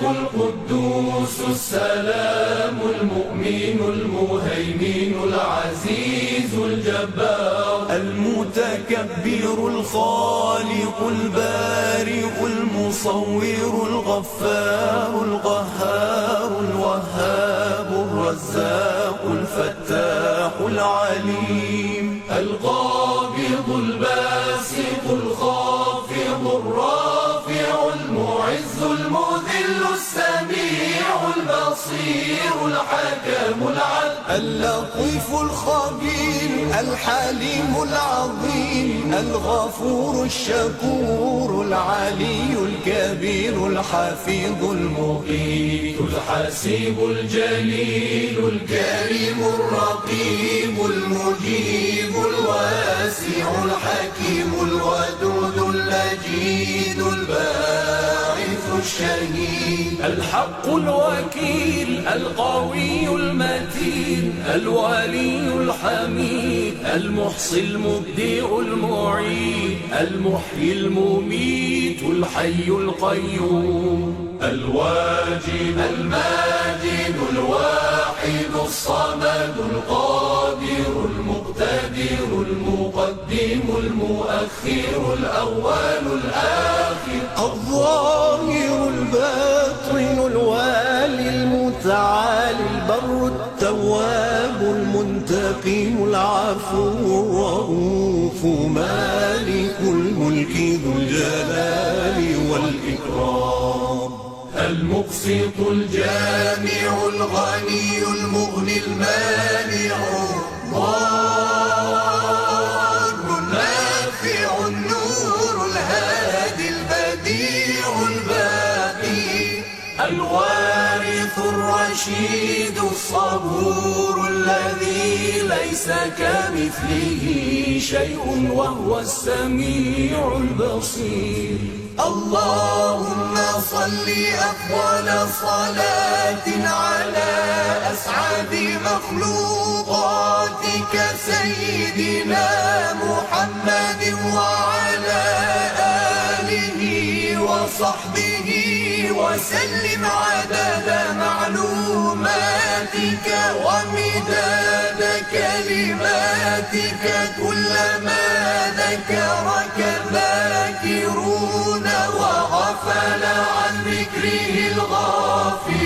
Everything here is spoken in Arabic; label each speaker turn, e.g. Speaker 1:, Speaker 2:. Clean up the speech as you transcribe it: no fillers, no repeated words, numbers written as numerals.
Speaker 1: القدوس السلام المؤمن المهيمن العزيز الجبار
Speaker 2: المتكبر الخالق البارئ المصور الغفار القهار الوهاب الرزاق الفتاح العليم
Speaker 1: القابض الباسط الخافض الرافع المعز المذل السميع البصير الحكم العدل
Speaker 2: اللطيف الخبير الحليم العظيم الغفور الشكور العلي الكبير الحفيظ المقيت
Speaker 1: الحسيب الجليل الكريم الرقيب المجيب الواسع الحكيم الودود اللجيد الباعث الشهيد
Speaker 2: الحق الوكيل القوي المتين الولي الحميد المحصي المبدئ المعيد المحيي المميت الحي القيوم
Speaker 1: الواجد الماجد الواحد الصمد القادر المقتدر المقدم المؤخر الأول الآخر
Speaker 2: الظاهر الباطن الوالي المتعالي البر التواب المنتقم العفو الرؤوف مالك الملك ذو الجلال والإكرام
Speaker 1: المقسط الجامع الغني المغني المانع الضار النافع النور الهادي البديع الباقي الوارث الرشيد الصبور الذي ليس كمثله شيء وهو السميع البصير
Speaker 2: اللهم صل أفضل صلاة على أسعد مخلوقاتك سيدنا محمد وعلى آله وصحبه وسلم عدد معلوماتك ومداد كلماتك كلما ذكرك ذاكرون وغفل عن ذكره الغافل